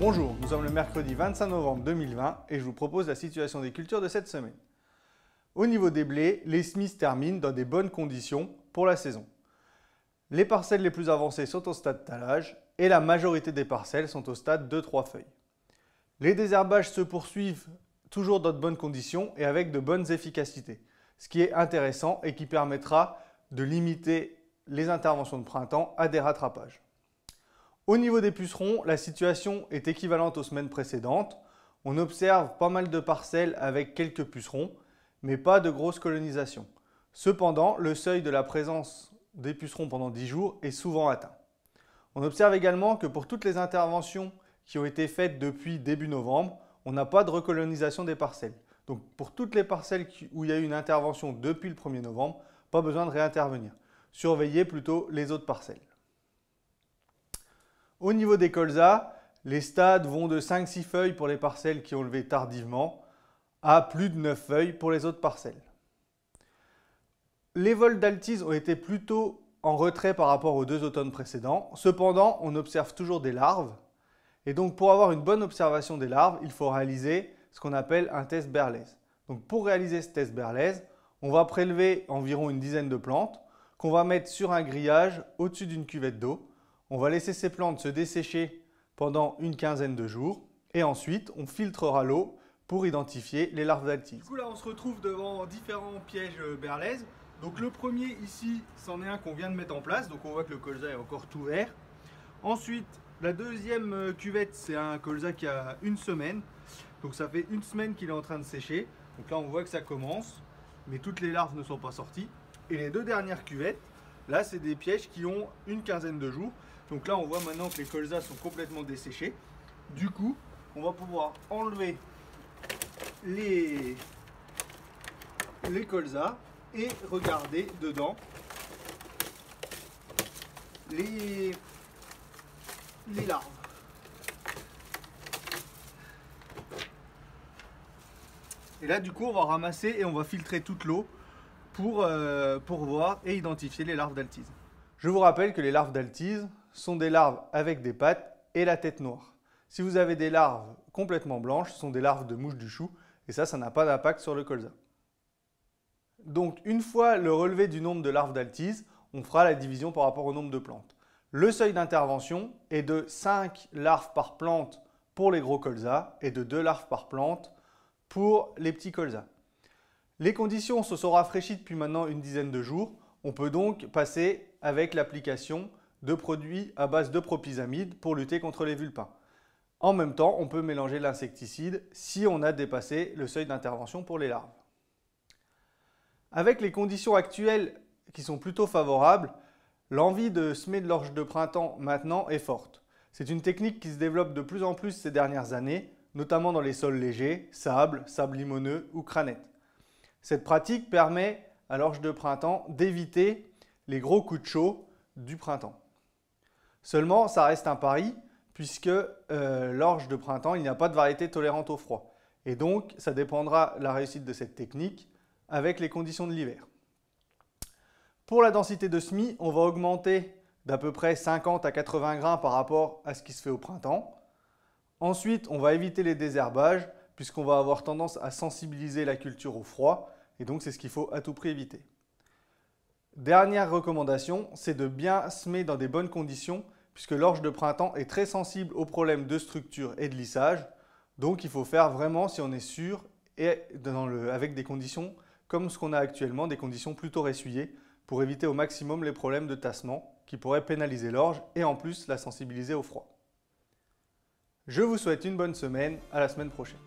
Bonjour, nous sommes le mercredi 25 novembre 2020 et je vous propose la situation des cultures de cette semaine. Au niveau des blés, les semis se terminent dans des bonnes conditions pour la saison. Les parcelles les plus avancées sont au stade tallage et la majorité des parcelles sont au stade de 3 feuilles. Les désherbages se poursuivent toujours dans de bonnes conditions et avec de bonnes efficacités, ce qui est intéressant et qui permettra de limiter les interventions de printemps à des rattrapages. Au niveau des pucerons, la situation est équivalente aux semaines précédentes. On observe pas mal de parcelles avec quelques pucerons, mais pas de grosse colonisation. Cependant, le seuil de la présence des pucerons pendant 10 jours est souvent atteint. On observe également que pour toutes les interventions qui ont été faites depuis début novembre, on n'a pas de recolonisation des parcelles. Donc pour toutes les parcelles où il y a eu une intervention depuis le 1er novembre, pas besoin de réintervenir. Surveillez plutôt les autres parcelles. Au niveau des colzas, les stades vont de 5-6 feuilles pour les parcelles qui ont levé tardivement à plus de 9 feuilles pour les autres parcelles. Les vols d'altise ont été plutôt en retrait par rapport aux 2 automnes précédents. Cependant, on observe toujours des larves. Et donc pour avoir une bonne observation des larves, il faut réaliser ce qu'on appelle un test Berlez. Donc pour réaliser ce test Berlez, on va prélever environ une dizaine de plantes qu'on va mettre sur un grillage au-dessus d'une cuvette d'eau. On va laisser ces plantes se dessécher pendant une quinzaine de jours et ensuite on filtrera l'eau pour identifier les larves d'altise. Du coup là on se retrouve devant différents pièges Berlez. Donc le premier ici, c'en est un qu'on vient de mettre en place, donc on voit que le colza est encore tout vert. Ensuite la deuxième cuvette, c'est un colza qui a une semaine, donc ça fait une semaine qu'il est en train de sécher. Donc là on voit que ça commence, mais toutes les larves ne sont pas sorties. Et les 2 dernières cuvettes, là c'est des pièges qui ont une quinzaine de jours. Donc là, on voit maintenant que les colzas sont complètement desséchés. Du coup, on va pouvoir enlever les colzas et regarder dedans les larves. Et là, du coup, on va ramasser et on va filtrer toute l'eau pour voir et identifier les larves d'altise. Je vous rappelle que les larves d'altise sont des larves avec des pattes et la tête noire. Si vous avez des larves complètement blanches, ce sont des larves de mouche du chou et ça n'a pas d'impact sur le colza. Donc une fois le relevé du nombre de larves d'altise, on fera la division par rapport au nombre de plantes. Le seuil d'intervention est de 5 larves par plante pour les gros colzas et de 2 larves par plante pour les petits colzas. Les conditions se sont rafraîchies depuis maintenant une dizaine de jours. On peut donc passer avec l'application de produits à base de propyzamide pour lutter contre les vulpins. En même temps, on peut mélanger l'insecticide si on a dépassé le seuil d'intervention pour les larves. Avec les conditions actuelles qui sont plutôt favorables, l'envie de semer de l'orge de printemps maintenant est forte. C'est une technique qui se développe de plus en plus ces dernières années, notamment dans les sols légers, sable limoneux ou cranite. Cette pratique permet à l'orge de printemps d'éviter les gros coups de chaud du printemps. Seulement, ça reste un pari puisque l'orge de printemps, il n'y a pas de variété tolérante au froid. Et donc, ça dépendra de la réussite de cette technique avec les conditions de l'hiver. Pour la densité de semis, on va augmenter d'à peu près 50 à 80 grains par rapport à ce qui se fait au printemps. Ensuite, on va éviter les désherbages puisqu'on va avoir tendance à sensibiliser la culture au froid. Et donc, c'est ce qu'il faut à tout prix éviter. Dernière recommandation, c'est de bien semer dans des bonnes conditions puisque l'orge de printemps est très sensible aux problèmes de structure et de lissage. Donc il faut faire vraiment si on est sûr et avec des conditions comme ce qu'on a actuellement, des conditions plutôt ressuyées pour éviter au maximum les problèmes de tassement qui pourraient pénaliser l'orge et en plus la sensibiliser au froid. Je vous souhaite une bonne semaine, à la semaine prochaine.